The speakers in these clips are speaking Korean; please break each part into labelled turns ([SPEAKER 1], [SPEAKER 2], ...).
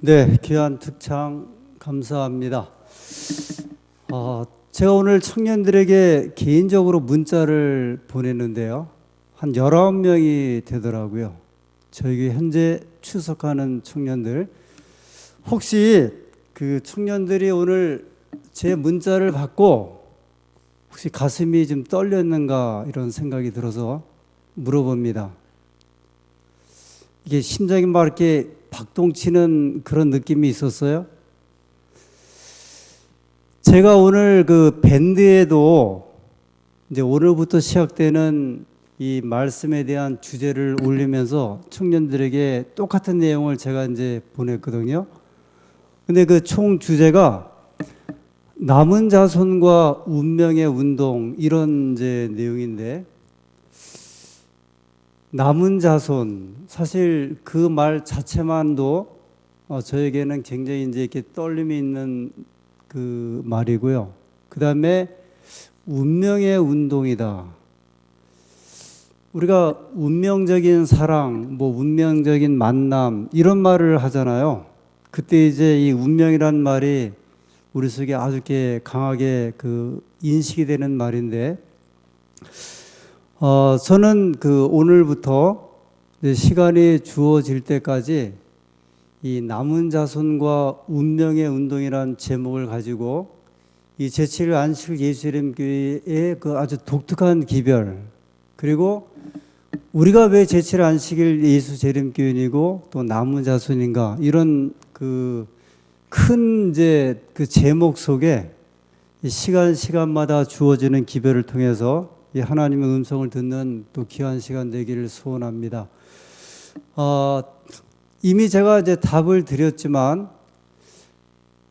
[SPEAKER 1] 네, 귀한 특창 감사합니다. 제가 오늘 청년들에게 개인적으로 문자를 보냈는데요. 한 19명이 되더라고요. 저희 현재 출석하는 청년들. 혹시 그 청년들이 오늘 제 문자를 받고 혹시 가슴이 좀 떨렸는가 이런 생각이 들어서 물어봅니다. 이게 심장이 막 이렇게 박동치는 그런 느낌이 있었어요. 제가 오늘 그 밴드에도 이제 오늘부터 시작되는 이 말씀에 대한 주제를 올리면서 청년들에게 똑같은 내용을 제가 이제 보냈거든요. 근데 그 총 주제가 남은 자손과 운명의 운동 이런 이제 내용인데, 남은 자손, 사실 그 말 자체만도 저에게는 굉장히 이제 이렇게 떨림이 있는 그 말이고요. 그 다음에 운명의 운동이다. 우리가 운명적인 사랑, 뭐 운명적인 만남 이런 말을 하잖아요. 그때 이제 이 운명이란 말이 우리 속에 아주 이렇게 강하게 그 인식이 되는 말인데, 저는 그 오늘부터 시간이 주어질 때까지 이 남은 자손과 운명의 운동이라는 제목을 가지고 이 제7일 안식 예수님 교회의 그 아주 독특한 기별, 그리고 우리가 왜 제7일 안식일 예수 재림 교인이고 또 남은 자손인가, 이런 그 큰 이제 그 제목 속에 시간마다 주어지는 기별을 통해서 이 하나님의 음성을 듣는 또 귀한 시간 되기를 소원합니다. 이미 제가 이제 답을 드렸지만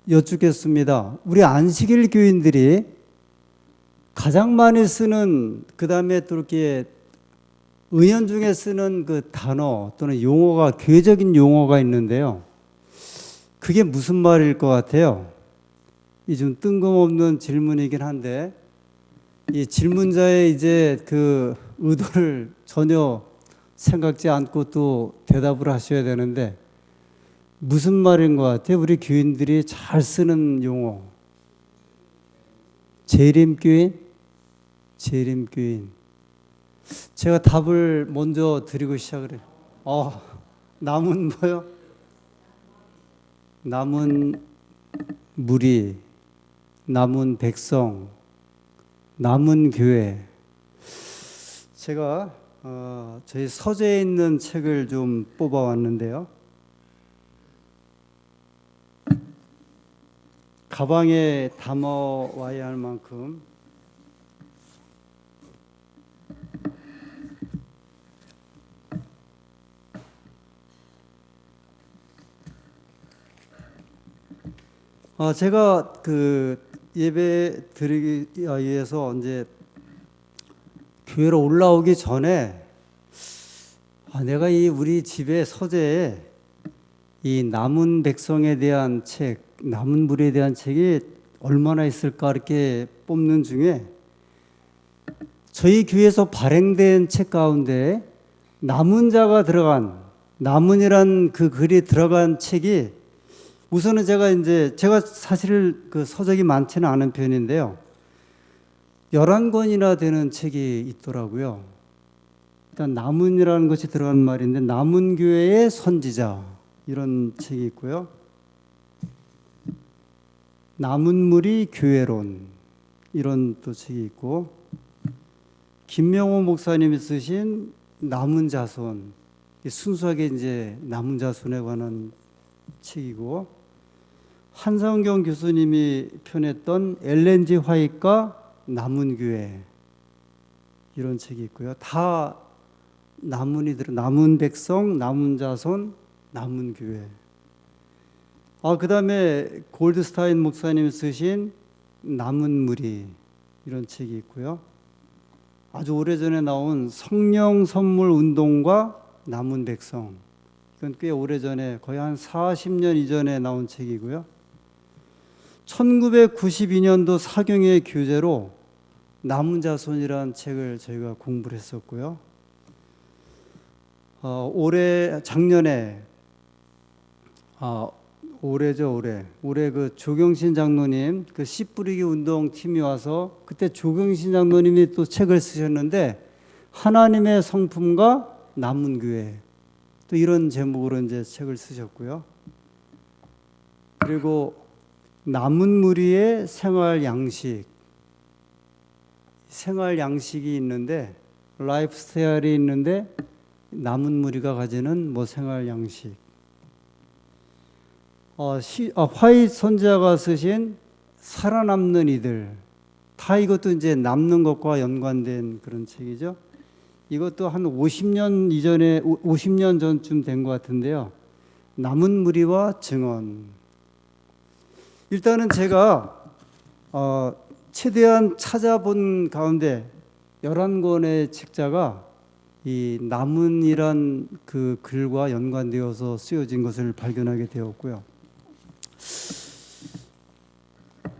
[SPEAKER 1] 여쭙겠습니다. 우리 안식일 교인들이 가장 많이 쓰는, 그 다음에 또 이렇게 은연중에 쓰는 그 단어 또는 용어가, 교회적인 용어가 있는데요. 그게 무슨 말일 것 같아요? 이 좀 뜬금없는 질문이긴 한데, 이 질문자의 이제 그 의도를 전혀 생각지 않고 또 대답을 하셔야 되는데, 무슨 말인 것 같아요? 우리 교인들이 잘 쓰는 용어. 재림교인? 재림교인. 제가 답을 먼저 드리고 시작을 해요. 남은 뭐요? 남은 무리, 남은 백성, 남은 교회. 제가 저희 서재에 있는 책을 좀 뽑아왔는데요. 가방에 담아와야 할 만큼 제가 그 예배 드리기 위해서 이제 교회로 올라오기 전에 내가 이 우리 집에 서재에 이 남은 백성에 대한 책, 남은 무리에 대한 책이 얼마나 있을까 이렇게 뽑는 중에 저희 교회에서 발행된 책 가운데 남은 자가 들어간, 남은이란 그 글이 들어간 책이, 우선은 제가 사실 그 서적이 많지는 않은 편인데요. 11권이나 되는 책이 있더라고요. 일단 남은이라는 것이 들어간 말인데, 남은 교회의 선지자 이런 책이 있고요. 남은 무리 교회론 이런 또 책이 있고, 김명호 목사님이 쓰신 남은 자손, 순수하게 이제 남은 자손에 관한 책이고, 한성경 교수님이 펴냈던 엘렌지 화이트가 남은 교회 이런 책이 있고요. 다 남은 백성, 남은 자손, 남은 교회. 그 다음에 골드스타인 목사님이 쓰신 남은 무리 이런 책이 있고요. 아주 오래전에 나온 성령 선물 운동과 남은 백성, 이건 꽤 오래전에, 거의 한 40년 이전에 나온 책이고요. 1992년도 사경의 교재로 남은 자손이라는 책을 저희가 공부를 했었고요. 작년에 올해죠, 올해. 올해 그 조경신 장로님 그 씨 뿌리기 운동 팀이 와서 그때 조경신 장로님이 또 책을 쓰셨는데 하나님의 성품과 남은 교회 또 이런 제목으로 이제 책을 쓰셨고요. 그리고 남은 무리의 생활 양식, 생활 양식이 있는데 라이프 스타일이 있는데 남은 무리가 가지는 뭐 생활 양식. 화이트 선지자가 쓰신 살아남는 이들, 다 이것도 이제 남는 것과 연관된 그런 책이죠. 이것도 한 50년 이전에 50년 전쯤 된 것 같은데요. 남은 무리와 증언. 일단은 제가 최대한 찾아본 가운데 11권의 책자가 이 남은이란 그 글과 연관되어서 쓰여진 것을 발견하게 되었고요.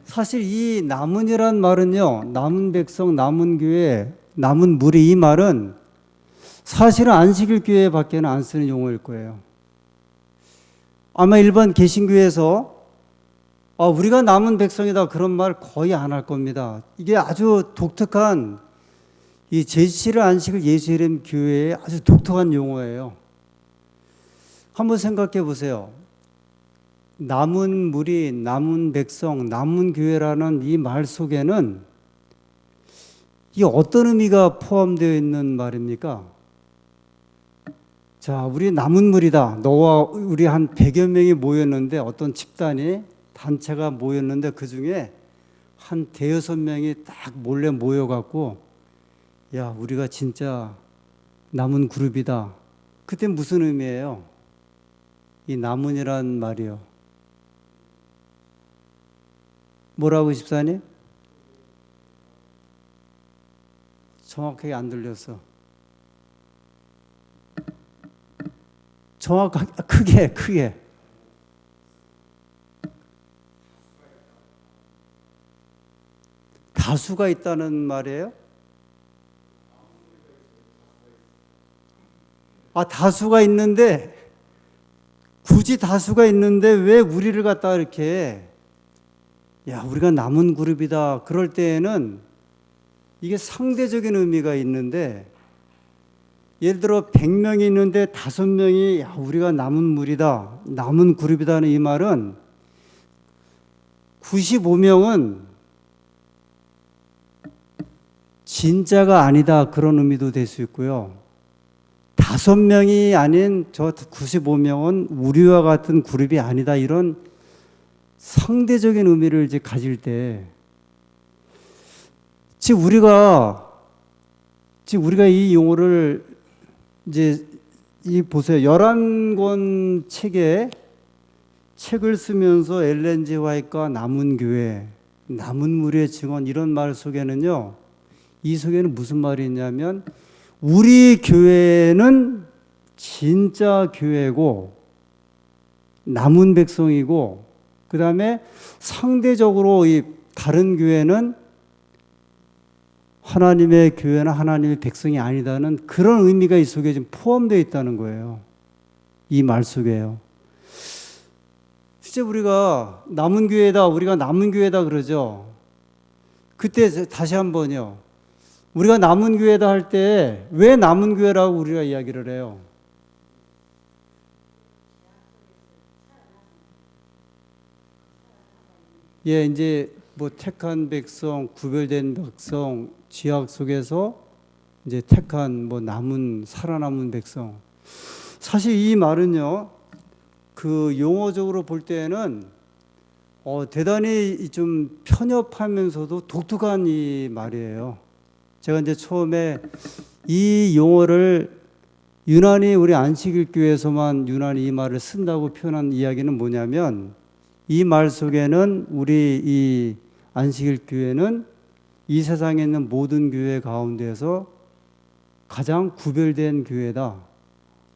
[SPEAKER 1] 사실 이 남은이란 말은요, 남은 백성, 남은 교회, 남은 무리, 이 말은 사실은 안식일 교회밖에는 안 쓰는 용어일 거예요. 아마 일반 개신교에서 우리가 남은 백성이다 그런 말 거의 안 할 겁니다. 이게 아주 독특한 이 제7일 안식일 예수이름 교회의 아주 독특한 용어예요. 한번 생각해 보세요. 남은 무리, 남은 백성, 남은 교회라는 이 말 속에는 이게 어떤 의미가 포함되어 있는 말입니까? 자, 우리 남은 무리다. 너와 우리 한 100여 명이 모였는데 어떤 집단이 단체가 모였는데 그 중에 한 대여섯 명이 딱 몰래 모여갖고 야, 우리가 진짜 남은 그룹이다. 그때 무슨 의미예요? 이 남은이란 말이요. 뭐라고 집사님? 정확하게 안 들렸어. 정확하게 크게. 다수가 있다는 말이에요? 다수가 있는데 굳이 다수가 있는데 왜 우리를 갖다 이렇게 야, 우리가 남은 그룹이다. 그럴 때에는 이게 상대적인 의미가 있는데 예를 들어 100명이 있는데 5명이 야, 우리가 남은 무리다. 남은 그룹이다는 이 말은 95명은 진짜가 아니다. 그런 의미도 될 수 있고요. 5명이 아닌 저 95명은 우리와 같은 그룹이 아니다. 이런 상대적인 의미를 이제 가질 때, 즉 우리가 이 용어를 이제 보세요. 11권 책을 쓰면서 엘렌 G 화이트가 남은 교회, 남은 무리의 증언 이런 말 속에는요. 이 속에는 무슨 말이 있냐면 우리 교회는 진짜 교회고 남은 백성이고 그 다음에 상대적으로 이 다른 교회는 하나님의 교회나 하나님의 백성이 아니다는 그런 의미가 이 속에 지금 포함되어 있다는 거예요. 이 말 속에요. 실제 우리가 남은 교회다, 우리가 남은 교회다 그러죠. 그때 다시 한번요. 우리가 남은 교회다 할 때 왜 남은 교회라고 우리가 이야기를 해요? 예, 이제 뭐 택한 백성, 구별된 백성, 지약 속에서 이제 택한 뭐 남은 살아남은 백성. 사실 이 말은요, 그 용어적으로 볼 때는 대단히 좀 편협하면서도 독특한 이 말이에요. 제가 이제 처음에 이 용어를 유난히 우리 안식일 교회에서만 유난히 이 말을 쓴다고 표현한 이야기는 뭐냐면 이 말 속에는 우리 이 안식일 교회는 이 세상에 있는 모든 교회 가운데서 가장 구별된 교회다.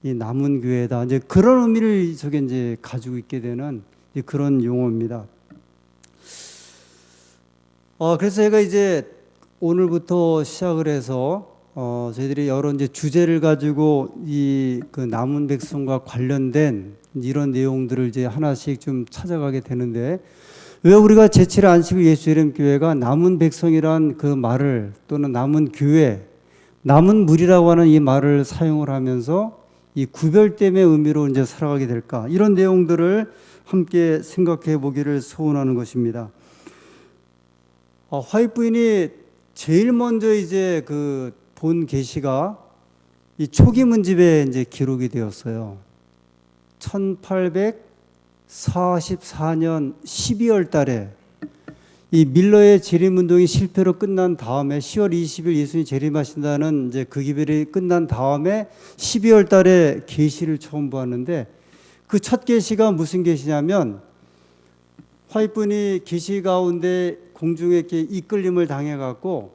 [SPEAKER 1] 이 남은 교회다. 이제 그런 의미를 저게 이제 가지고 있게 되는 그런 용어입니다. 그래서 제가 이제 오늘부터 시작을 해서 저희들이 여러 이제 주제를 가지고 이 그 남은 백성과 관련된 이런 내용들을 이제 하나씩 좀 찾아가게 되는데, 왜 우리가 제7회 안식 후 예수 이름 교회가 남은 백성이란 그 말을, 또는 남은 교회, 남은 무리라고 하는 이 말을 사용을 하면서 이 구별됨의 의미로 이제 살아가게 될까? 이런 내용들을 함께 생각해 보기를 소원하는 것입니다. 화이트 부인이 제일 먼저 이제 그 본 계시가 이 초기 문집에 이제 기록이 되었어요. 1844년 12월 달에 이 밀러의 재림운동이 실패로 끝난 다음에 10월 20일 예수님이 재림하신다는 이제 그 기별이 끝난 다음에 12월 달에 계시를 처음 보았는데, 그 첫 계시가 무슨 계시냐면, 화이트분이 계시 가운데 공중에 이렇게 이끌림을 당해 갖고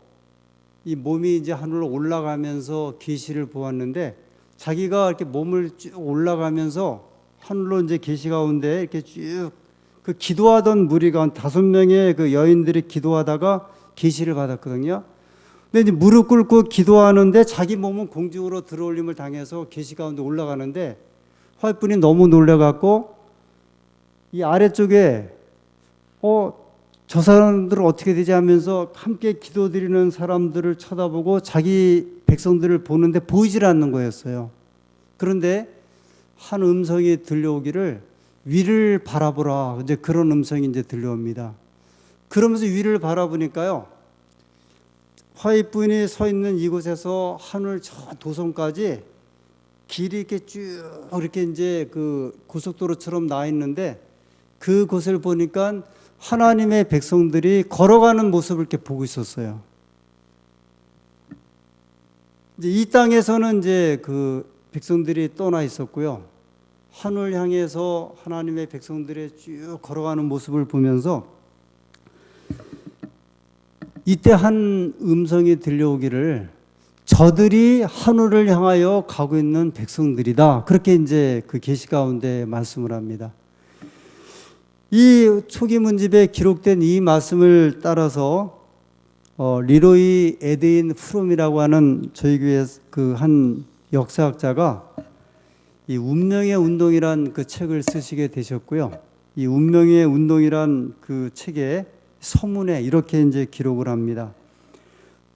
[SPEAKER 1] 이 몸이 이제 하늘로 올라가면서 계시를 보았는데, 자기가 이렇게 몸을 쭉 올라가면서 하늘로 이제 계시 가운데 이렇게 쭉 그 기도하던 무리가 5명의 그 여인들이 기도하다가 계시를 받았거든요. 근데 이제 무릎 꿇고 기도하는데 자기 몸은 공중으로 들어올림을 당해서 계시 가운데 올라가는데, 화이트분이 너무 놀래갖고 이 아래쪽에 저 사람들은 어떻게 되지 하면서 함께 기도드리는 사람들을 쳐다보고 자기 백성들을 보는데 보이질 않는 거였어요. 그런데 한 음성이 들려오기를 위를 바라보라. 이제 그런 음성이 이제 들려옵니다. 그러면서 위를 바라보니까요, 화이트 부인이 서 있는 이곳에서 하늘 저 도성까지 길이 이렇게 쭉 이렇게 이제 그 고속도로처럼 나 있는데, 그곳을 보니까 하나님의 백성들이 걸어가는 모습을 이렇게 보고 있었어요. 이제 이 땅에서는 이제 그 백성들이 떠나 있었고요. 하늘 향해서 하나님의 백성들이 쭉 걸어가는 모습을 보면서 이때 한 음성이 들려오기를 저들이 하늘을 향하여 가고 있는 백성들이다. 그렇게 이제 그 계시 가운데 말씀을 합니다. 이 초기 문집에 기록된 이 말씀을 따라서 리로이 에드윈 프롬이라고 하는 저희 교회 그 한 역사학자가 이 운명의 운동이란 그 책을 쓰시게 되셨고요. 이 운명의 운동이란 그 책에 서문에 이렇게 이제 기록을 합니다.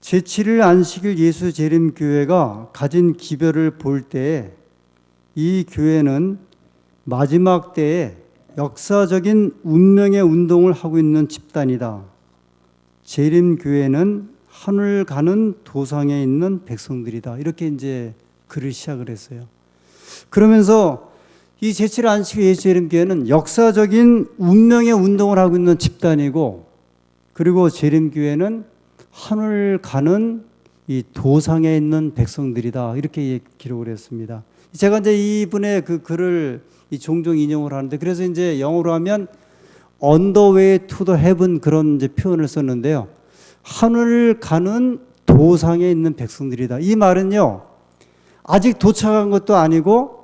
[SPEAKER 1] 제7일 안식일 예수 재림 교회가 가진 기별을 볼 때에 이 교회는 마지막 때에 역사적인 운명의 운동을 하고 있는 집단이다. 재림 교회는 하늘 가는 도상에 있는 백성들이다. 이렇게 이제 글을 시작을 했어요. 그러면서 이 제7일 안식일 예수 재림 교회는 역사적인 운명의 운동을 하고 있는 집단이고, 그리고 재림 교회는 하늘 가는 이 도상에 있는 백성들이다. 이렇게 기록을 했습니다. 제가 이제 이분의 그 글을 종종 인용을 하는데, 그래서 이제 영어로 하면 on the way to the heaven 그런 이제 표현을 썼는데요. 하늘 가는 도상에 있는 백성들이다. 이 말은요, 아직 도착한 것도 아니고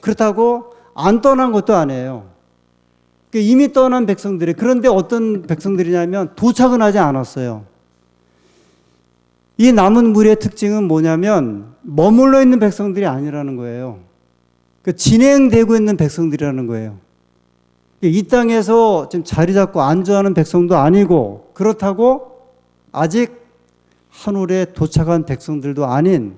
[SPEAKER 1] 그렇다고 안 떠난 것도 아니에요. 이미 떠난 백성들이, 그런데 어떤 백성들이냐면 도착은 하지 않았어요. 이 남은 무리의 특징은 뭐냐면 머물러 있는 백성들이 아니라는 거예요. 진행되고 있는 백성들이라는 거예요. 이 땅에서 지금 자리 잡고 안주하는 백성도 아니고, 그렇다고 아직 하늘에 도착한 백성들도 아닌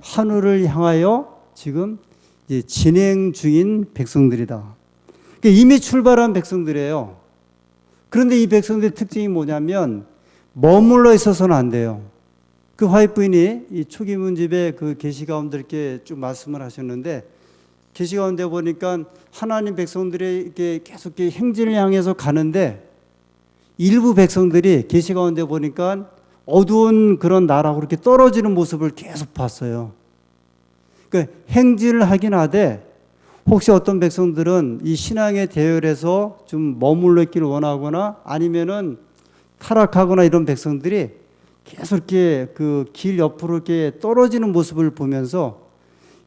[SPEAKER 1] 하늘을 향하여 지금 이제 진행 중인 백성들이다. 이미 출발한 백성들이에요. 그런데 이 백성들의 특징이 뭐냐면 머물러 있어서는 안 돼요. 그 화이트 부인이 이 초기 문집에 그 계시 가운데 이렇게 쭉 말씀을 하셨는데, 계시 가운데 보니까 하나님 백성들이 이렇게 계속 이렇게 행진을 향해서 가는데, 일부 백성들이 계시 가운데 보니까 어두운 그런 나라로 이렇게 떨어지는 모습을 계속 봤어요. 그러니까 행진을 하긴 하되, 혹시 어떤 백성들은 이 신앙의 대열에서 좀 머물러 있기를 원하거나 아니면은 타락하거나 이런 백성들이 계속 이렇게 그 길 옆으로 이렇게 떨어지는 모습을 보면서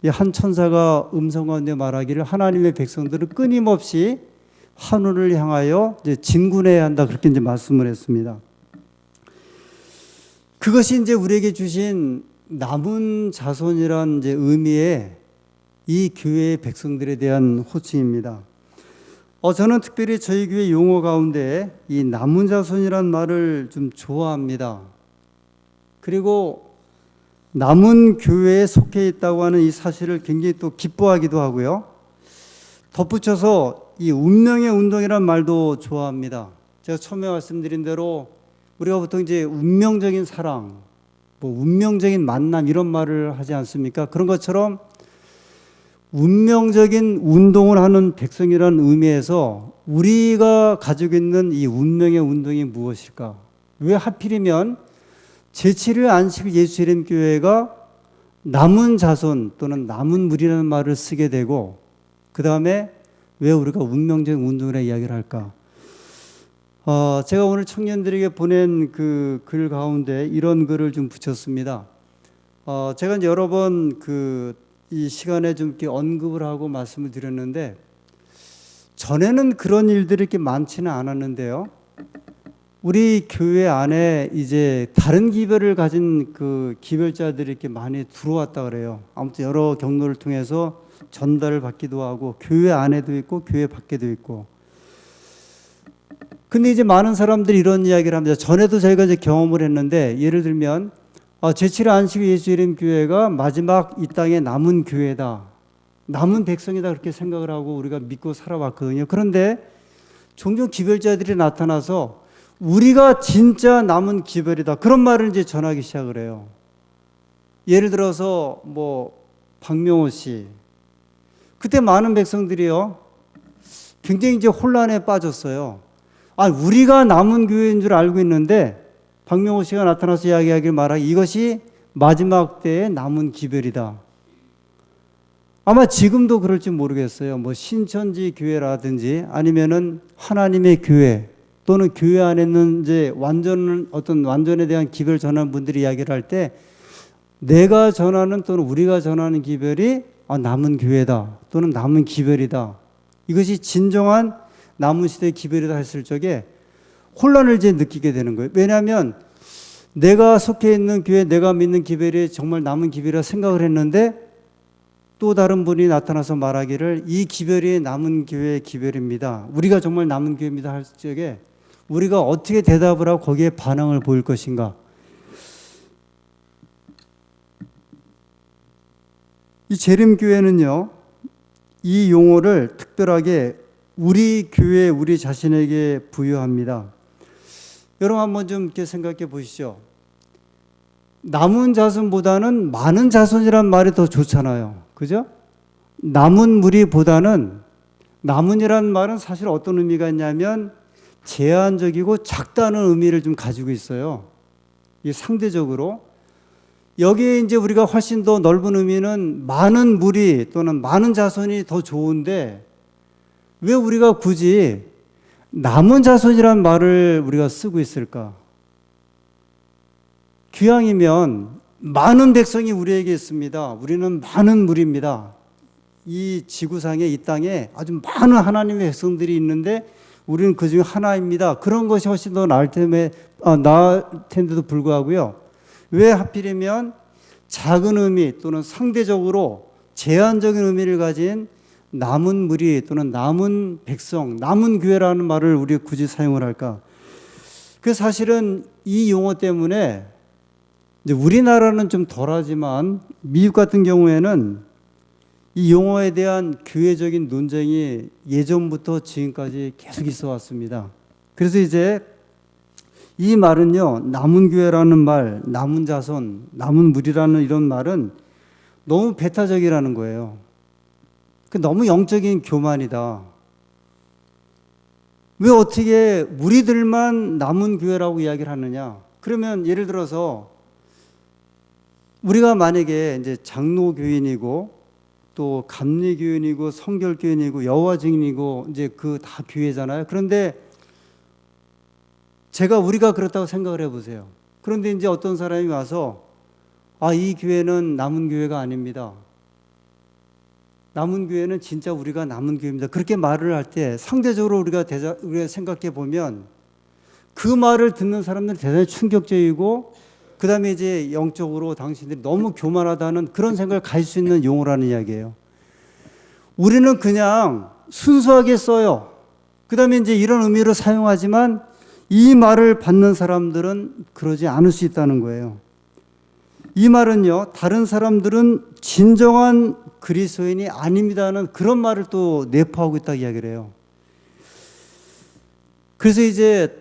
[SPEAKER 1] 이 한 천사가 음성 가운데 말하기를 하나님의 백성들은 끊임없이 하늘을 향하여 이제 진군해야 한다. 그렇게 이제 말씀을 했습니다. 그것이 이제 우리에게 주신 남은 자손이란 이제 의미의 이 교회의 백성들에 대한 호칭입니다. 저는 특별히 저희 교회 용어 가운데 이 남은 자손이란 말을 좀 좋아합니다. 그리고 남은 교회에 속해 있다고 하는 이 사실을 굉장히 또 기뻐하기도 하고요. 덧붙여서 이 운명의 운동이란 말도 좋아합니다. 제가 처음에 말씀드린 대로 우리가 보통 이제 운명적인 사랑, 운명적인 만남 이런 말을 하지 않습니까? 그런 것처럼 운명적인 운동을 하는 백성이라는 의미에서 우리가 가지고 있는 이 운명의 운동이 무엇일까? 왜 하필이면 제7일 안식 예수이름 교회가 남은 자손 또는 남은 무리라는 말을 쓰게 되고 그 다음에 왜 우리가 운명적인 운동이라 이야기를 할까? 제가 오늘 청년들에게 보낸 그 글 가운데 이런 글을 좀 붙였습니다. 제가 이제 여러 번 이 시간에 좀 이렇게 언급을 하고 말씀을 드렸는데 전에는 그런 일들이 이렇게 많지는 않았는데요. 우리 교회 안에 이제 다른 기별을 가진 그 기별자들이 이렇게 많이 들어왔다 그래요. 아무튼 여러 경로를 통해서 전달을 받기도 하고 교회 안에도 있고 교회 밖에도 있고. 근데 이제 많은 사람들이 이런 이야기를 합니다. 전에도 저희가 이제 경험을 했는데 예를 들면 제7회 안식 예수 이름 교회가 마지막 이 땅에 남은 교회다. 남은 백성이다 그렇게 생각을 하고 우리가 믿고 살아왔거든요. 그런데 종종 기별자들이 나타나서 우리가 진짜 남은 기별이다. 그런 말을 이제 전하기 시작을 해요. 예를 들어서 박명호 씨. 그때 많은 백성들이요. 굉장히 이제 혼란에 빠졌어요. 우리가 남은 교회인 줄 알고 있는데 박명호 씨가 나타나서 이야기하길 말하기 이것이 마지막 때의 남은 기별이다. 아마 지금도 그럴지 모르겠어요. 신천지 교회라든지 아니면은 하나님의 교회 또는 교회 안에 있는 이제 완전에 대한 기별 전하는 분들이 이야기를 할 때 내가 전하는 또는 우리가 전하는 기별이 남은 교회다 또는 남은 기별이다. 이것이 진정한 남은 시대의 기별이다 했을 적에 혼란을 이제 느끼게 되는 거예요. 왜냐하면 내가 속해 있는 교회, 내가 믿는 기별이 정말 남은 기별이라 생각을 했는데 또 다른 분이 나타나서 말하기를 이 기별이 남은 교회의 기별입니다. 우리가 정말 남은 교회입니다 할 적에 우리가 어떻게 대답을 하고 거기에 반응을 보일 것인가. 이 재림교회는요, 이 용어를 특별하게 우리 교회, 우리 자신에게 부여합니다. 여러분 한번 좀 이렇게 생각해 보시죠. 남은 자손보다는 많은 자손이란 말이 더 좋잖아요. 그죠? 남은 무리보다는 남은이라는 말은 사실 어떤 의미가 있냐면 제한적이고 작다는 의미를 좀 가지고 있어요. 이 상대적으로. 여기에 이제 우리가 훨씬 더 넓은 의미는 많은 무리 또는 많은 자손이 더 좋은데 왜 우리가 굳이 남은 자손이란 말을 우리가 쓰고 있을까? 기왕이면 많은 백성이 우리에게 있습니다. 우리는 많은 무리입니다. 이 지구상에 이 땅에 아주 많은 하나님의 백성들이 있는데 우리는 그 중에 하나입니다. 그런 것이 훨씬 더 나을 텐데도 불구하고요. 왜 하필이면 작은 의미 또는 상대적으로 제한적인 의미를 가진 남은 무리 또는 남은 백성, 남은 교회라는 말을 우리가 굳이 사용을 할까? 그 사실은 이 용어 때문에 이제 우리나라는 좀 덜하지만 미국 같은 경우에는 이 용어에 대한 교회적인 논쟁이 예전부터 지금까지 계속 있어 왔습니다. 그래서 이제 이 말은요, 남은 교회라는 말, 남은 자손, 남은 무리라는 이런 말은 너무 배타적이라는 거예요. 너무 영적인 교만이다. 왜 어떻게 우리들만 남은 교회라고 이야기를 하느냐? 그러면 예를 들어서 우리가 만약에 이제 장로교인이고 또 감리교인이고 성결교인이고 여호와 증인이고 이제 그 다 교회잖아요. 그런데 우리가 그렇다고 생각을 해보세요. 그런데 이제 어떤 사람이 와서 이 교회는 남은 교회가 아닙니다. 남은 교회는 진짜 우리가 남은 교회입니다. 그렇게 말을 할 때 상대적으로 우리가 생각해 보면 그 말을 듣는 사람들은 대단히 충격적이고 그 다음에 이제 영적으로 당신들이 너무 교만하다는 그런 생각을 가질 수 있는 용어라는 이야기예요. 우리는 그냥 순수하게 써요. 그 다음에 이제 이런 의미로 사용하지만 이 말을 받는 사람들은 그러지 않을 수 있다는 거예요. 이 말은요, 다른 사람들은 진정한 그리스도인이 아닙니다는 그런 말을 또 내포하고 있다고 이야기를 해요. 그래서 이제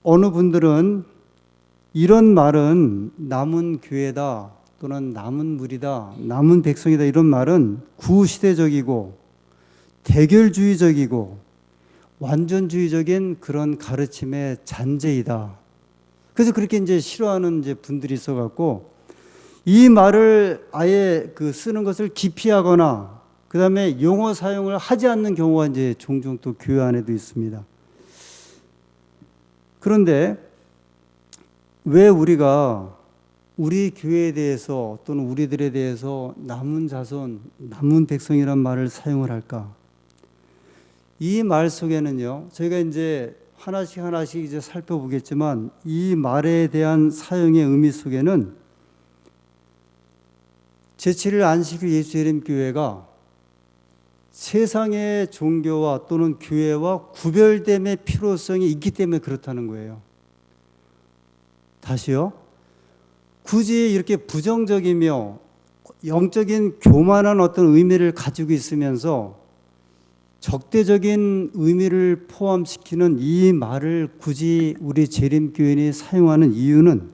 [SPEAKER 1] 어느 분들은 이런 말은 남은 교회다 또는 남은 무리다, 남은 백성이다 이런 말은 구시대적이고 대결주의적이고 완전주의적인 그런 가르침의 잔재이다. 그래서 그렇게 이제 싫어하는 이제 분들이 있어갖고 이 말을 아예 그 쓰는 것을 기피하거나 그 다음에 용어 사용을 하지 않는 경우가 이제 종종 또 교회 안에도 있습니다. 그런데 왜 우리가 우리 교회에 대해서 또는 우리들에 대해서 남은 자손, 남은 백성이란 말을 사용을 할까? 이 말 속에는요, 저희가 이제 하나씩 이제 살펴보겠지만 이 말에 대한 사용의 의미 속에는 제7일 안식일 예수재림교회가 세상의 종교와 또는 교회와 구별됨의 필요성이 있기 때문에 그렇다는 거예요. 다시요. 굳이 이렇게 부정적이며 영적인 교만한 어떤 의미를 가지고 있으면서 적대적인 의미를 포함시키는 이 말을 굳이 우리 재림교인이 사용하는 이유는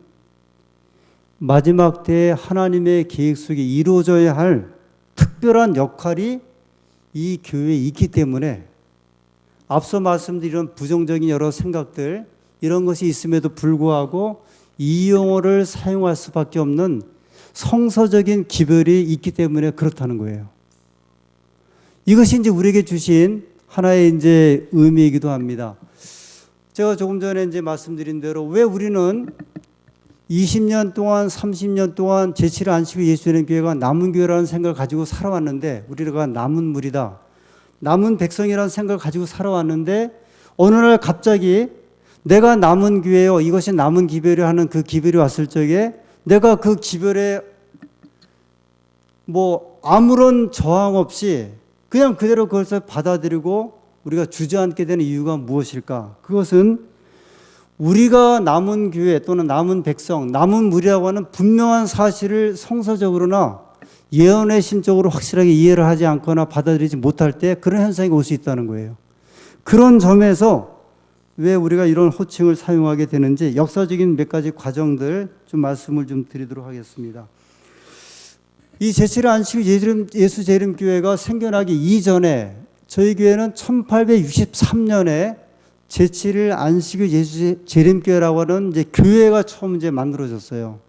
[SPEAKER 1] 마지막 때에 하나님의 계획 속에 이루어져야 할 특별한 역할이 이 교회에 있기 때문에 앞서 말씀드린 부정적인 여러 생각들 이런 것이 있음에도 불구하고 이 용어를 사용할 수밖에 없는 성서적인 기별이 있기 때문에 그렇다는 거예요. 이것이 이제 우리에게 주신 하나의 이제 의미이기도 합니다. 제가 조금 전에 이제 말씀드린 대로 왜 우리는 20년 동안, 30년 동안 제7일 안식일 예수님 교회가 남은 교회라는 생각을 가지고 살아왔는데 우리가 남은 무리다, 남은 백성이라는 생각을 가지고 살아왔는데 어느 날 갑자기 내가 남은 교회요, 이것이 남은 기별이 하는 그 기별이 왔을 적에 내가 그 기별에 뭐 아무런 저항 없이 그냥 그대로 그것을 받아들이고 우리가 주저앉게 되는 이유가 무엇일까? 그것은 우리가 남은 교회 또는 남은 백성, 남은 무리라고 하는 분명한 사실을 성서적으로나 예언의 신적으로 확실하게 이해를 하지 않거나 받아들이지 못할 때 그런 현상이 올 수 있다는 거예요. 그런 점에서 왜 우리가 이런 호칭을 사용하게 되는지 역사적인 몇 가지 과정들 좀 말씀을 좀 드리도록 하겠습니다. 이 제7일 안식일 예수재림교회가 생겨나기 이전에 저희 교회는 1863년에 제7일 안식일 예수재림교회라고 하는 이제 교회가 처음 이제 만들어졌어요.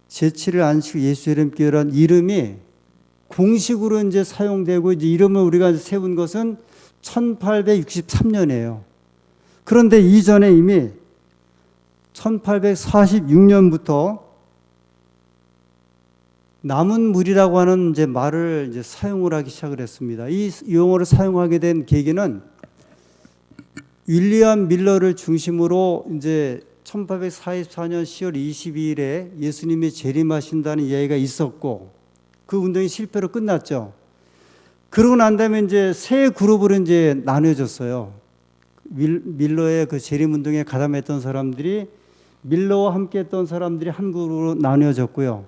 [SPEAKER 1] 제7일 안식일 예수재림교회라는 이름이 공식으로 이제 사용되고 이제 이름을 우리가 세운 것은 1863년이에요. 그런데 이전에 이미 1846년부터 남은 무리라고 하는 이제 말을 이제 사용을 하기 시작을 했습니다. 이 용어를 사용하게 된 계기는 윌리엄 밀러를 중심으로 이제 1844년 10월 22일에 예수님이 재림하신다는 이야기가 있었고 그 운동이 실패로 끝났죠. 그러고 난 다음에 이제 세 그룹으로 이제 나뉘어졌어요. 밀러의 그 재림 운동에 가담했던 사람들이 밀러와 함께 했던 사람들이 한 그룹으로 나뉘어졌고요.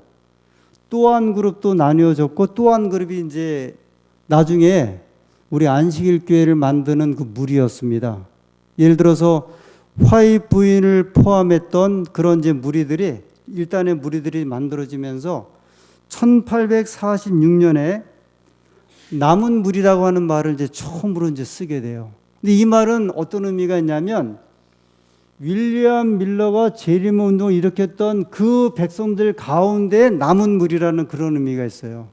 [SPEAKER 1] 또 한 그룹도 나뉘어졌고 또 한 그룹이 이제 나중에 우리 안식일 교회를 만드는 그 무리였습니다. 예를 들어서 화이 부인을 포함했던 그런 이제 무리들이 일단의 무리들이 만들어지면서 1846년에 남은 무리라고 하는 말을 이제 처음으로 이제 쓰게 돼요. 근데 이 말은 어떤 의미가 있냐면 윌리엄 밀러가 재림 운동을 일으켰던 그 백성들 가운데 남은 무리라는 그런 의미가 있어요.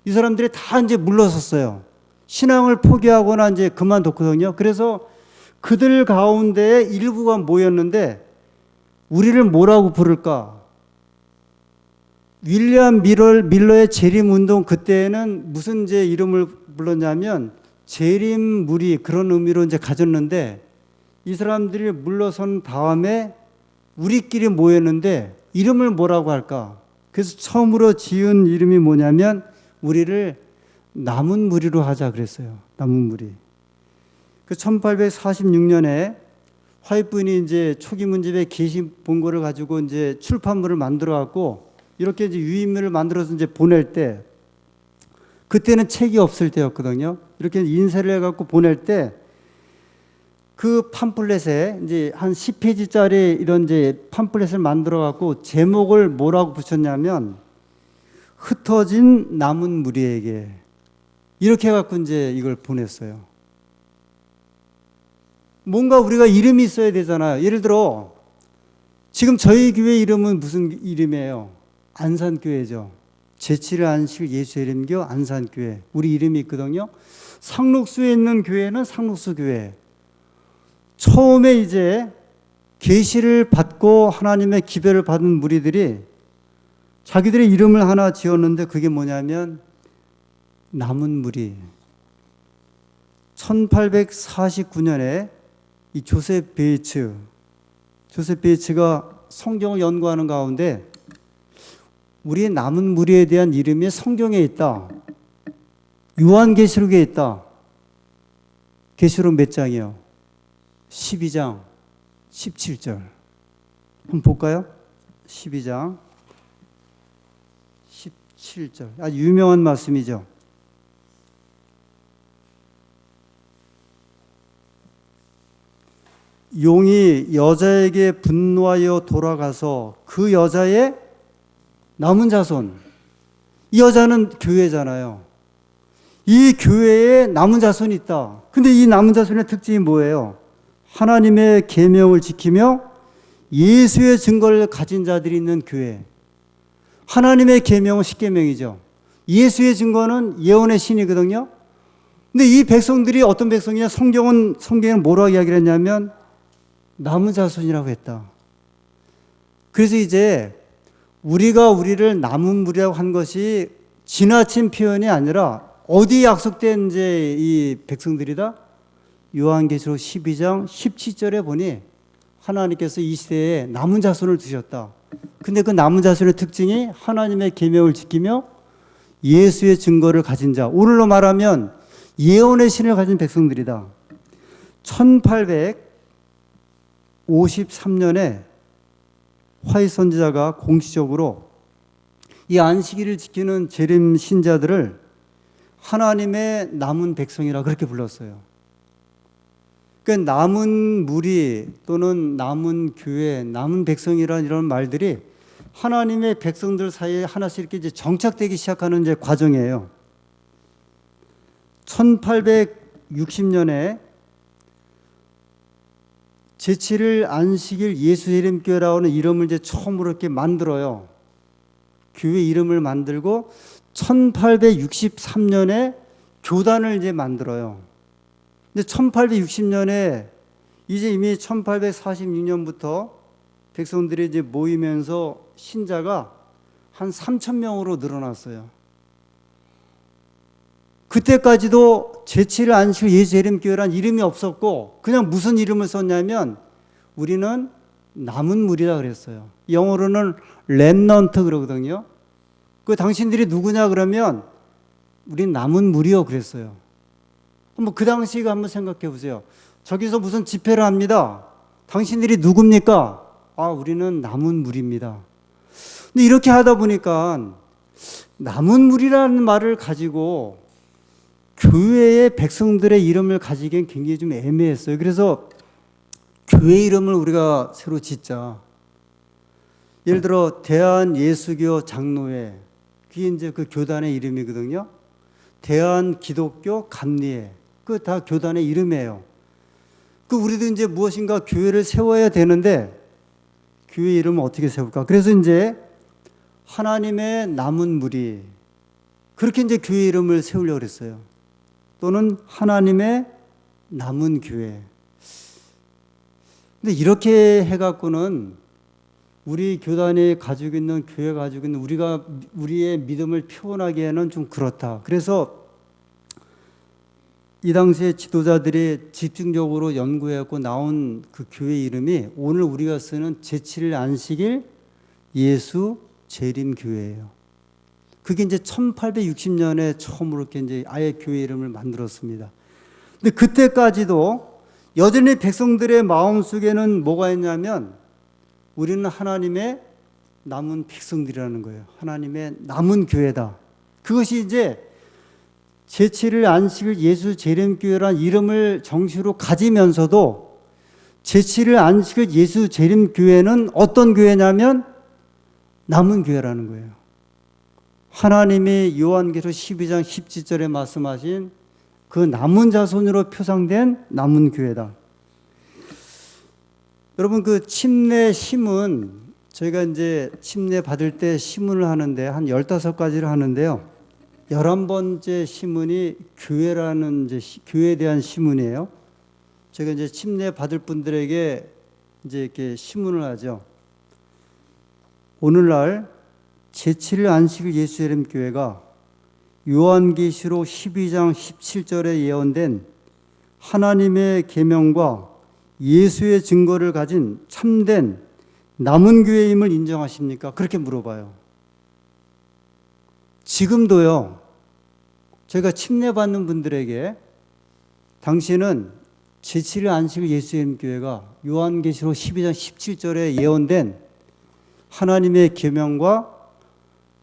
[SPEAKER 1] 이 사람들이 다 이제 물러섰어요. 신앙을 포기하거나 이제 그만뒀거든요. 그래서 그들 가운데 일부가 모였는데 우리를 뭐라고 부를까? 윌리엄 밀러의 재림 운동 그때는 무슨 이제 이름을 불렀냐면 재림 무리 그런 의미로 이제 가졌는데 이 사람들이 물러선 다음에 우리끼리 모였는데 이름을 뭐라고 할까? 그래서 처음으로 지은 이름이 뭐냐면 우리를 남은 무리로 하자 그랬어요. 남은 무리. 그 1846년에 화이트분이 이제 초기 문집의 계시 본거를 가지고 이제 출판물을 만들어 갖고 이렇게 이제 유인물을 만들어서 이제 보낼 때, 그때는 책이 없을 때였거든요. 이렇게 인쇄를 해 갖고 보낼 때 그 팜플렛에 이제 한 10페이지짜리 이런 이제 팜플렛을 만들어 갖고 제목을 뭐라고 붙였냐면 흩어진 남은 무리에게, 이렇게 해 갖고 이제 이걸 보냈어요. 뭔가 우리가 이름이 있어야 되잖아요. 예를 들어 지금 저희 교회 이름은 무슨 이름이에요? 안산교회죠. 제7일 안식 예수예림교 안산교회. 우리 이름이 있거든요. 상록수에 있는 교회는 상록수교회. 처음에 이제 계시를 받고 하나님의 기별을 받은 무리들이 자기들의 이름을 하나 지었는데 그게 뭐냐면 남은 무리. 1849년에 이 조셉 베이츠가 성경을 연구하는 가운데 우리의 남은 무리에 대한 이름이 성경에 있다. 요한계시록에 있다. 계시록 몇 장이요? 12장 17절. 한번 볼까요? 12장 17절. 아주 유명한 말씀이죠. 용이 여자에게 분노하여 돌아가서 그 여자의 남은 자손, 이 여자는 교회잖아요. 이 교회에 남은 자손이 있다. 근데 이 남은 자손의 특징이 뭐예요? 하나님의 계명을 지키며 예수의 증거를 가진 자들이 있는 교회. 하나님의 계명은 십계명이죠. 예수의 증거는 예언의 신이거든요. 근데 이 백성들이 어떤 백성이냐? 성경은 뭐라고 이야기를 했냐면 남은 자손이라고 했다. 그래서 이제 우리가 우리를 남은 무리라고 한 것이 지나친 표현이 아니라 어디에 약속된 이제 이 백성들이다? 요한계시록 12장 17절에 보니 하나님께서 이 시대에 남은 자손을 두셨다. 근데 그 남은 자손의 특징이 하나님의 계명을 지키며 예수의 증거를 가진 자. 오늘로 말하면 예언의 신을 가진 백성들이다. 1853년에 화이트 선지자가 공식적으로 이 안식일을 지키는 재림 신자들을 하나님의 남은 백성이라 그렇게 불렀어요. 그러니까 남은 무리 또는 남은 교회, 남은 백성이라는 이런 말들이 하나님의 백성들 사이에 하나씩 이렇게 이제 정착되기 시작하는 이제 과정이에요. 1860년에 제7일 안식일 예수예림교회라는 이름을 이제 처음으로 이렇게 만들어요. 교회 이름을 만들고 1863년에 교단을 이제 만들어요. 근데 1860년에 이제 이미 1846년부터 백성들이 이제 모이면서 신자가 한 3,000명으로 늘어났어요. 그때까지도 제7일 안식 예수예림교회란 이름이 없었고 그냥 무슨 이름을 썼냐면 우리는 남은 무리다 그랬어요. 영어로는 렘넌트 그러거든요. 그 당신들이 누구냐 그러면 우린 남은 무리요 그랬어요. 한번 그 당시가 한번 생각해 보세요. 저기서 무슨 집회를 합니다. 당신들이 누굽니까? 아, 우리는 남은 무리입니다. 근데 이렇게 하다 보니까 남은 무리라는 말을 가지고 교회의 백성들의 이름을 가지기엔 굉장히 좀 애매했어요. 그래서 교회 이름을 우리가 새로 짓자. 예를 들어 대한예수교 장로회, 그게 이제 그 교단의 이름이거든요. 대한기독교 감리회, 그 다 교단의 이름이에요. 그 우리도 이제 무엇인가 교회를 세워야 되는데 교회 이름을 어떻게 세울까? 그래서 이제 하나님의 남은 무리, 그렇게 이제 교회 이름을 세우려고 그랬어요. 또는 하나님의 남은 교회. 근데 이렇게 해갖고는 우리 교단이 가지고 있는, 교회가 가지고 있는 우리의 믿음을 표현하기에는 좀 그렇다. 그래서 이 당시에 지도자들이 집중적으로 연구해갖고 나온 그 교회 이름이 오늘 우리가 쓰는 제7일 안식일 예수 재림교회예요. 그게 이제 1860년에 처음으로 이렇게 이제 아예 교회 이름을 만들었습니다. 근데 그때까지도 여전히 백성들의 마음속에는 뭐가 있냐면 우리는 하나님의 남은 백성들이라는 거예요. 하나님의 남은 교회다. 그것이 이제 제7일 안식일 예수 재림교회란 이름을 정식으로 가지면서도 제7일 안식일 예수 재림교회는 어떤 교회냐면 남은 교회라는 거예요. 하나님이 요한계시록 12장 17절에 말씀하신 그 남은 자손으로 표상된 남은 교회다. 여러분, 그 침례 시문, 저희가 이제 침례 받을 때 시문을 하는데 한 15가지를 하는데요. 11번째 시문이 교회라는 이제 교회에 대한 시문이에요. 제가 이제 침례 받을 분들에게 이제 이렇게 시문을 하죠. 오늘날 제7일 안식일 예수재림 교회가 요한계시록 12장 17절에 예언된 하나님의 계명과 예수의 증거를 가진 참된 남은 교회임을 인정하십니까? 그렇게 물어봐요. 지금도요, 저희가 침례받는 분들에게 당신은 제7일 안식일 예수의 교회가 요한계시록 12장 17절에 예언된 하나님의 계명과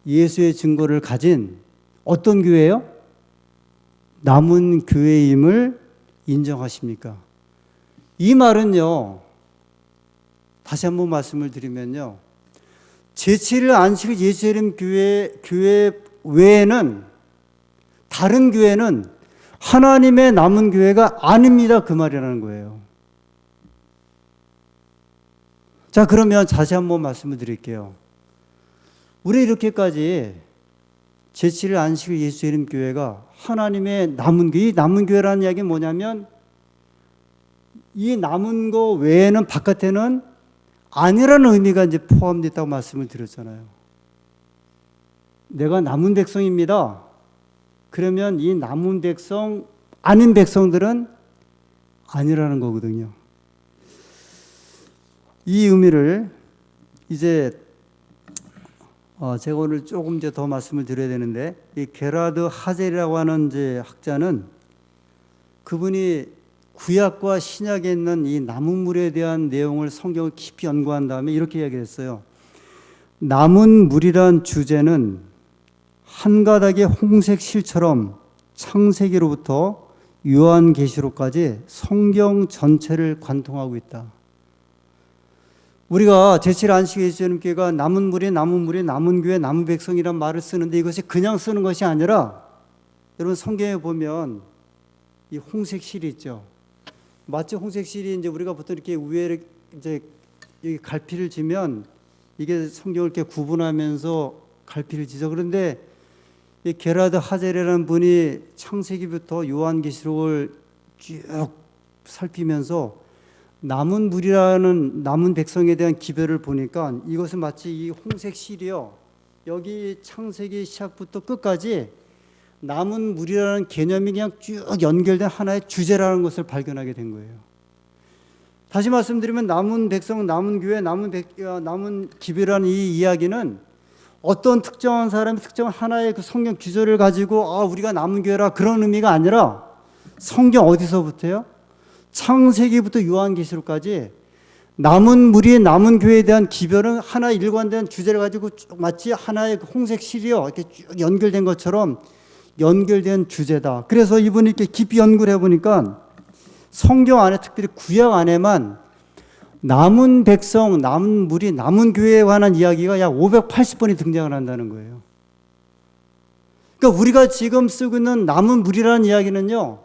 [SPEAKER 1] 예수의 증거를 가진 어떤 교회예요? 남은 교회임을 인정하십니까? 이 말은요, 다시 한번 말씀을 드리면요, 제7일 안식일 예수의 교회 외에는 다른 교회는 하나님의 남은 교회가 아닙니다. 그 말이라는 거예요. 자, 그러면 다시 한번 말씀을 드릴게요. 우리 이렇게까지 제7일 안식일 예수의 교회가 하나님의 남은 교회, 이 남은 교회라는 이야기는 뭐냐면 이 남은 거 외에는 바깥에는 아니라는 의미가 이제 포함됐다고 말씀을 드렸잖아요. 내가 남은 백성입니다. 그러면 이 남은 백성, 아닌 백성들은 아니라는 거거든요. 이 의미를 이제 제가 오늘 조금 이제 더 말씀을 드려야 되는데, 이 게라드 하젤이라고 하는 이제 학자는 그분이 구약과 신약에 있는 이 남은 물에 대한 내용을 성경을 깊이 연구한 다음에 이렇게 이야기했어요. 남은 물이란 주제는 한 가닥의 홍색 실처럼 창세기로부터 요한계시록까지 성경 전체를 관통하고 있다. 우리가 제7일 안식일 예수님께가 남은 물이 남은 교회 남은 백성이란 말을 쓰는데 이것이 그냥 쓰는 것이 아니라 여러분 성경에 보면 이 홍색 실이 있죠. 마치 홍색 실이 이제 우리가 보통 이렇게 위에 이제 여기 갈피를 지면 이게 성경을 이렇게 구분하면서 갈피를 지죠. 그런데 이 게라드 하젤이라는 분이 창세기부터 요한계시록을 쭉 살피면서 남은 물이라는 남은 백성에 대한 기별을 보니까 이것은 마치 이 홍색 실이요, 여기 창세기 시작부터 끝까지 남은 물이라는 개념이 그냥 쭉 연결된 하나의 주제라는 것을 발견하게 된 거예요. 다시 말씀드리면 남은 백성, 남은 교회, 남은 기별이라는 이 이야기는 어떤 특정한 사람이 특정한 하나의 그 성경 규절을 가지고 우리가 남은 교회라 그런 의미가 아니라 성경 어디서부터요? 창세기부터 요한계시록까지 남은 물이 남은 교회에 대한 기별은 하나의 일관된 주제를 가지고 마치 하나의 홍색 실이요, 이렇게 쭉 연결된 것처럼 연결된 주제다. 그래서 이분이 이렇게 깊이 연구를 해보니까 성경 안에, 특별히 구약 안에만 남은 백성, 남은 무리, 남은 교회에 관한 이야기가 약 580번이 등장을 한다는 거예요. 그러니까 우리가 지금 쓰고 있는 남은 무리라는 이야기는요,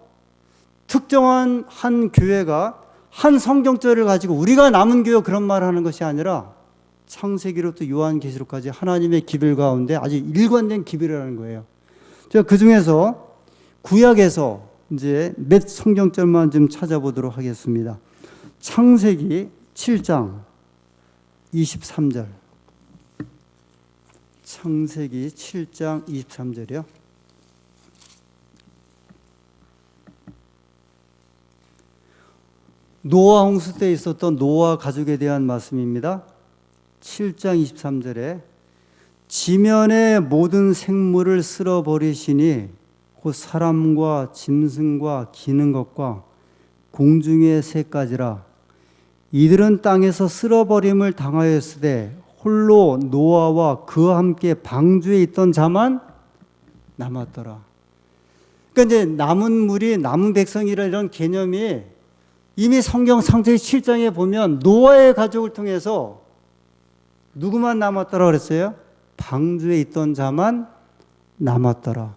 [SPEAKER 1] 특정한 한 교회가 한 성경절을 가지고 우리가 남은 교회 그런 말을 하는 것이 아니라 창세기로부터 요한계시록까지 하나님의 기별 가운데 아주 일관된 기별이라는 거예요. 제가 그 중에서 구약에서 이제 몇 성경절만 좀 찾아보도록 하겠습니다. 창세기 7장 23절. 창세기 7장 23절이요. 노아 홍수 때 있었던 노아 가족에 대한 말씀입니다. 7장 23절에 지면의 모든 생물을 쓸어버리시니 곧 사람과 짐승과 기는 것과 공중의 새까지라. 이들은 땅에서 쓸어버림을 당하였으되 홀로 노아와 그와 함께 방주에 있던 자만 남았더라. 그러니까 이제 남은 무리, 남은 백성이라는 이런 개념이 이미 성경 창세기 7장에 보면 노아의 가족을 통해서 누구만 남았더라 그랬어요? 방주에 있던 자만 남았더라.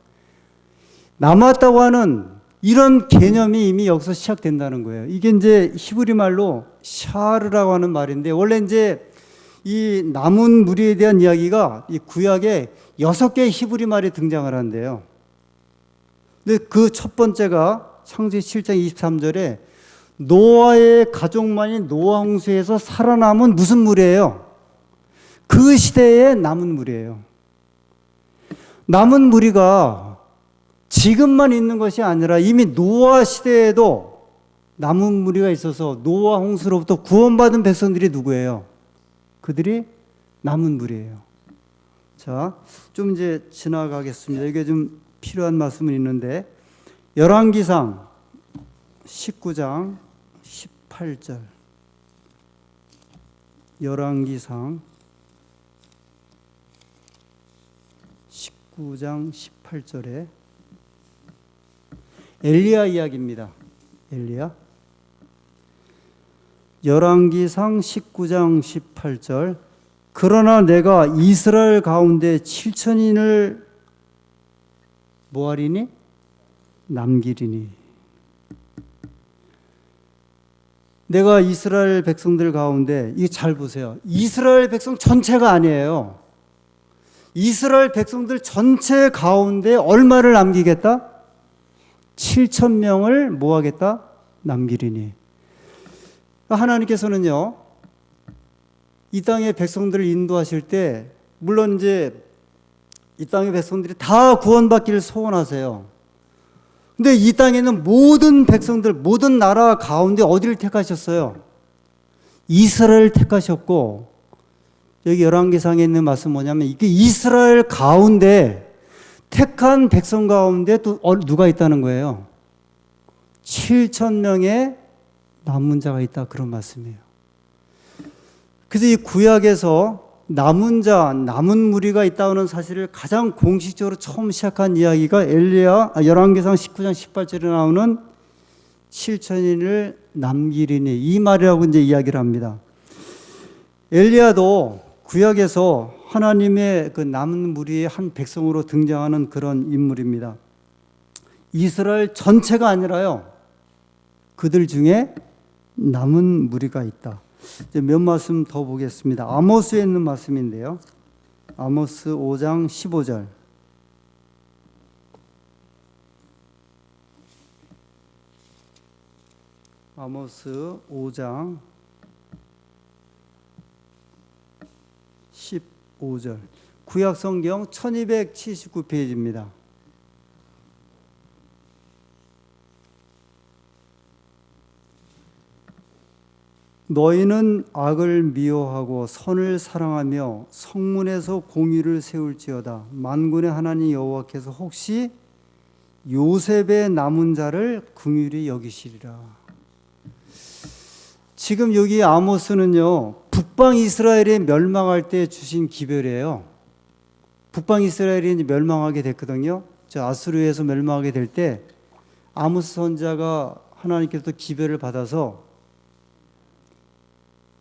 [SPEAKER 1] 남았다고 하는 이런 개념이 이미 여기서 시작된다는 거예요. 이게 이제 히브리 말로 샤르라고 하는 말인데, 원래 이제 이 남은 무리에 대한 이야기가 이 구약에 6개의 히브리 말이 등장을 한대요. 근데 그 첫 번째가 창세기 7장 23절에 노아의 가족만이 노아 홍수에서 살아남은 무슨 무리예요? 그 시대에 남은 무리예요. 남은 무리가 지금만 있는 것이 아니라 이미 노아 시대에도 남은 무리가 있어서 노아 홍수로부터 구원받은 백성들이 누구예요? 그들이 남은 무리예요. 자, 좀 이제 지나가겠습니다. 이게 좀 필요한 말씀은 있는데, 열왕기상 19장 18절. 열왕기상 19장 18절에 엘리야 이야기입니다. 엘리야. 열왕기상 19장 18절. 그러나 내가 이스라엘 가운데 7천인을 뭐하리니? 남기리니. 내가 이스라엘 백성들 가운데, 이거 잘 보세요. 이스라엘 백성 전체가 아니에요. 이스라엘 백성들 전체 가운데 얼마를 남기겠다? 7천 명을 뭐 하겠다? 남기리니. 하나님께서는요, 이 땅의 백성들을 인도하실 때, 물론 이제 이 땅의 백성들이 다 구원받기를 소원하세요. 근데 이 땅에 있는 모든 백성들, 모든 나라 가운데 어디를 택하셨어요? 이스라엘을 택하셨고, 여기 열왕기상에 있는 말씀 뭐냐면, 이게 이스라엘 가운데 택한 백성 가운데 또 누가 있다는 거예요? 7천 명의 남은 자가 있다, 그런 말씀이에요. 그래서 이 구약에서 남은 자, 남은 무리가 있다는 사실을 가장 공식적으로 처음 시작한 이야기가 열왕기상 19장 18절에 나오는 7천인을 남기리니, 이 말이라고 이제 이야기를 합니다. 엘리야도 구약에서 하나님의 그 남은 무리의 한 백성으로 등장하는 그런 인물입니다. 이스라엘 전체가 아니라요, 그들 중에 남은 무리가 있다. 이제 몇 말씀 더 보겠습니다. 아모스에 있는 말씀인데요. 아모스 5장 15절. 아모스 5장 15절. 구약 성경 1279페이지입니다. 너희는 악을 미워하고 선을 사랑하며 성문에서 공의를 세울지어다. 만군의 하나님 여호와께서 혹시 요셉의 남은 자를 긍휼히 여기시리라. 지금 여기 아모스는요, 북방 이스라엘이 멸망할 때 주신 기별이에요. 북방 이스라엘이 이제 멸망하게 됐거든요. 아수르에서 멸망하게 될 때 아모스 선지자가 하나님께서 기별을 받아서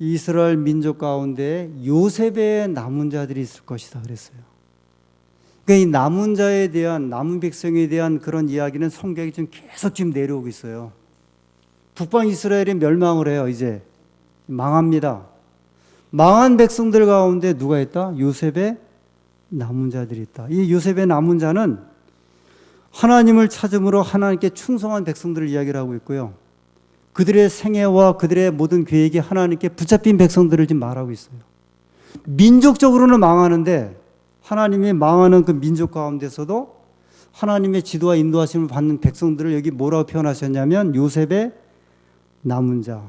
[SPEAKER 1] 이스라엘 민족 가운데 요셉의 남은 자들이 있을 것이다 그랬어요. 그러니까 이 남은 자에 대한, 남은 백성에 대한 그런 이야기는 성경이 지금 계속 지금 내려오고 있어요. 북방 이스라엘이 멸망을 해요. 이제 망합니다. 망한 백성들 가운데 누가 있다? 요셉의 남은 자들이 있다. 이 요셉의 남은 자는 하나님을 찾음으로 하나님께 충성한 백성들을 이야기를 하고 있고요. 그들의 생애와 그들의 모든 계획이 하나님께 붙잡힌 백성들을 지금 말하고 있어요. 민족적으로는 망하는데 하나님이 망하는 그 민족 가운데서도 하나님의 지도와 인도하심을 받는 백성들을 여기 뭐라고 표현하셨냐면 요셉의 남은 자.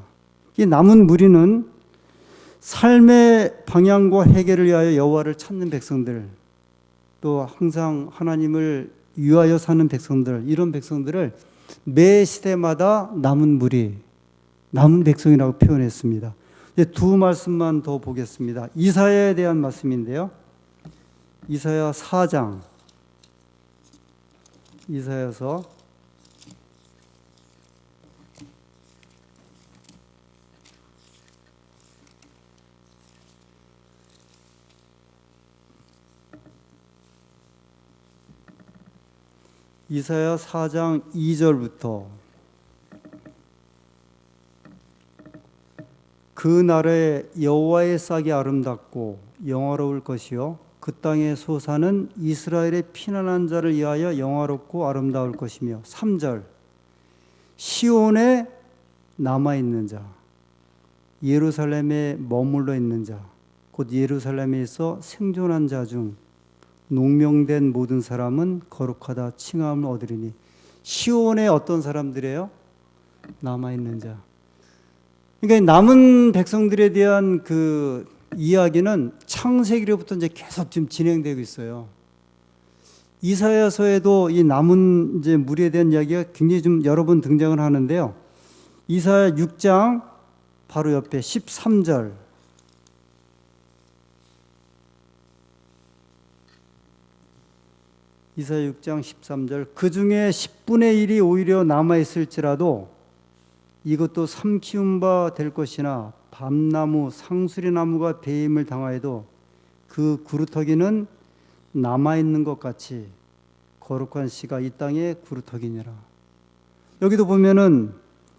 [SPEAKER 1] 이 남은 무리는 삶의 방향과 해결을 위하여 여호와를 찾는 백성들, 또 항상 하나님을 위하여 사는 백성들, 이런 백성들을 매 시대마다 남은 무리, 남은 백성이라고 표현했습니다. 이제 두 말씀만 더 보겠습니다. 이사야에 대한 말씀인데요. 이사야 4장, 이사야서 4장 2절부터 그 날에 여호와의 싹이 아름답고 영화로울 것이요 그 땅에 소사는 이스라엘의 피난한 자를 위하여 영화롭고 아름다울 것이며 3절 시온에 남아있는 자 예루살렘에 머물러 있는 자 곧 예루살렘에 있어 생존한 자 중 농명된 모든 사람은 거룩하다 칭함을 얻으리니 시온에 어떤 사람들이에요? 남아있는 자. 그러니까 남은 백성들에 대한 그 이야기는 창세기로부터 이제 계속 지금 진행되고 있어요. 이사야서에도 이 남은 이제 무리에 대한 이야기가 굉장히 좀 여러 번 등장을 하는데요. 이사야 6장 바로 옆에 13절. 이사야 6장 13절 그 중에 10분의 1이 오히려 남아있을지라도 이것도 삼키운 바 될 것이나 밤나무 상수리나무가 배임을 당하여도 그 구루터기는 남아있는 것 같이 거룩한 씨가 이 땅에 구루터기니라. 여기도 보면은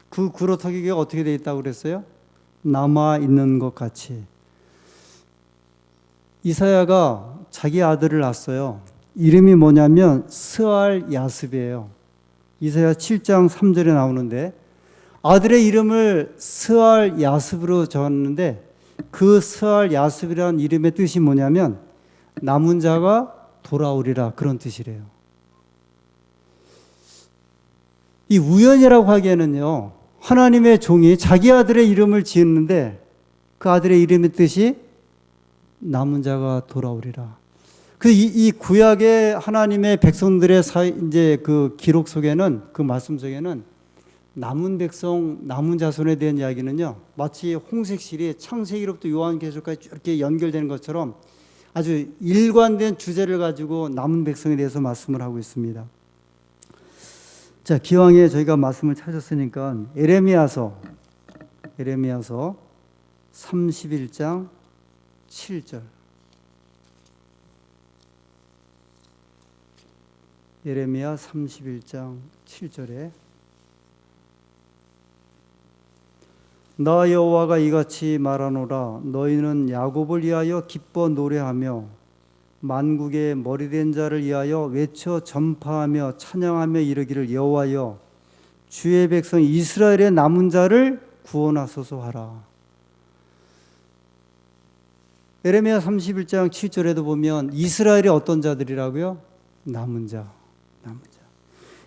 [SPEAKER 1] 그 구루터기가 어떻게 되어 있다고 그랬어요? 남아있는 것 같이. 이사야가 자기 아들을 낳았어요. 이름이 뭐냐면 스알 야습이에요. 이사야 7장 3절에 나오는데 아들의 이름을 스알 야습으로 적었는데 그 스알 야습이라는 이름의 뜻이 뭐냐면 남은 자가 돌아오리라 그런 뜻이래요. 이 우연이라고 하기에는요 하나님의 종이 자기 아들의 이름을 지었는데 그 아들의 이름의 뜻이 남은 자가 돌아오리라. 이 구약의 하나님의 백성들의 이제 그 기록 속에는 그 말씀 속에는 남은 백성, 남은 자손에 대한 이야기는요 마치 홍색실이 창세기로부터 요한계시록까지 이렇게 연결되는 것처럼 아주 일관된 주제를 가지고 남은 백성에 대해서 말씀을 하고 있습니다. 자, 기왕에 저희가 말씀을 찾았으니까 에레미야서 31장 7절. 예레미야 31장 7절에 나 여호와가 이같이 말하노라 너희는 야곱을 위하여 기뻐 노래하며 만국의 머리된 자를 위하여 외쳐 전파하며 찬양하며 이르기를 여호와여 주의 백성 이스라엘의 남은 자를 구원하소서 하라. 예레미야 31장 7절에도 보면 이스라엘이 어떤 자들이라고요? 남은 자.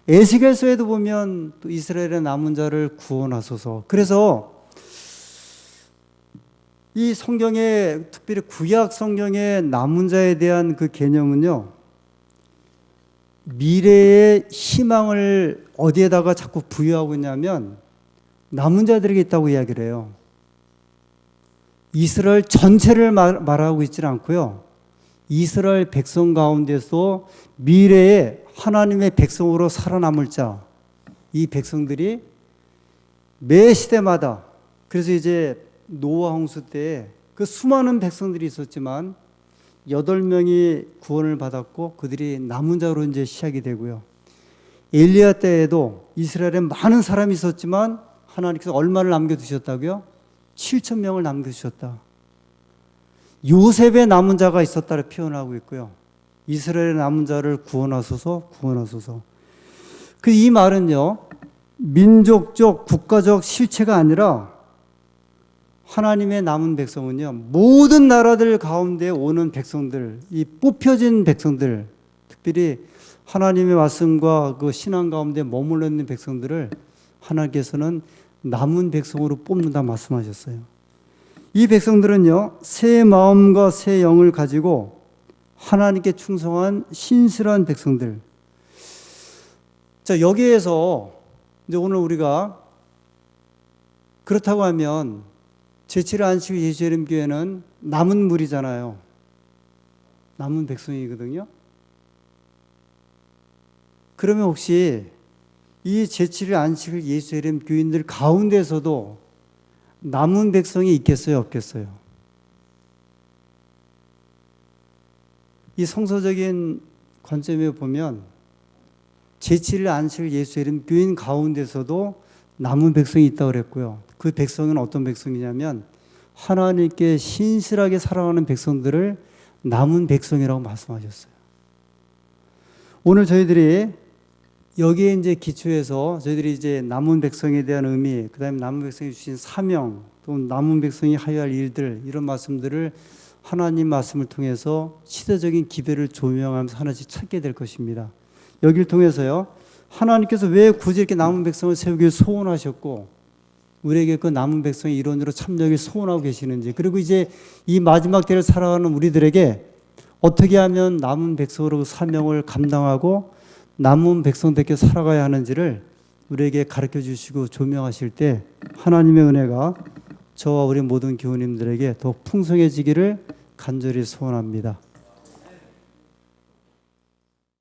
[SPEAKER 1] 에스겔서에도 보면 또 이스라엘의 남은 자를 구원하소서. 그래서 이 성경에 특별히 구약 성경의 남은 자에 대한 그 개념은요 미래의 희망을 어디에다가 자꾸 부여하고 있냐면 남은 자들에게 있다고 이야기를 해요. 이스라엘 전체를 말하고 있지는 않고요 이스라엘 백성 가운데서 미래에 하나님의 백성으로 살아남을 자, 이 백성들이 매 시대마다 그래서 이제 노아 홍수 때 그 수많은 백성들이 있었지만 8명이 구원을 받았고 그들이 남은 자로 이제 시작이 되고요. 엘리야 때에도 이스라엘에 많은 사람이 있었지만 하나님께서 얼마를 남겨두셨다고요? 7,000명을 남겨주셨다. 요셉의 남은 자가 있었다를 표현하고 있고요. 이스라엘의 남은 자를 구원하소서. 그 이 말은요, 민족적, 국가적 실체가 아니라 하나님의 남은 백성은요, 모든 나라들 가운데 오는 백성들, 이 뽑혀진 백성들, 특별히 하나님의 말씀과 그 신앙 가운데 머물러 있는 백성들을 하나님께서는 남은 백성으로 뽑는다 말씀하셨어요. 이 백성들은요, 새 마음과 새 영을 가지고 하나님께 충성한 신실한 백성들. 자, 여기에서 이제 오늘 우리가 그렇다고 하면 제7일 안식 예수님 교회는 남은 무리잖아요. 남은 백성이거든요. 그러면 혹시 이 제7일 안식일 예수님 교인들 가운데서도 남은 백성이 있겠어요, 없겠어요? 이 성서적인 관점에 보면 제7일 안식일 예수님 교인 가운데서도 남은 백성이 있다고 그랬고요. 그 백성은 어떤 백성이냐면 하나님께 신실하게 살아가는 백성들을 남은 백성이라고 말씀하셨어요. 오늘 저희들이 여기에 이제 기초해서 저희들이 이제 남은 백성에 대한 의미, 그 다음에 남은 백성이 주신 사명, 또 남은 백성이 하여야 할 일들, 이런 말씀들을 하나님 말씀을 통해서 시대적인 기별을 조명하면서 하나씩 찾게 될 것입니다. 여기를 통해서요, 하나님께서 왜 굳이 이렇게 남은 백성을 세우길 소원하셨고, 우리에게 그 남은 백성의 일원으로 참여하길 소원하고 계시는지, 그리고 이제 이 마지막 때를 살아가는 우리들에게 어떻게 하면 남은 백성으로 사명을 감당하고 남은 백성답게 살아가야 하는지를 우리에게 가르쳐 주시고 조명하실 때 하나님의 은혜가 저와 우리 모든 교우님들에게 더 풍성해지기를 간절히 소원합니다.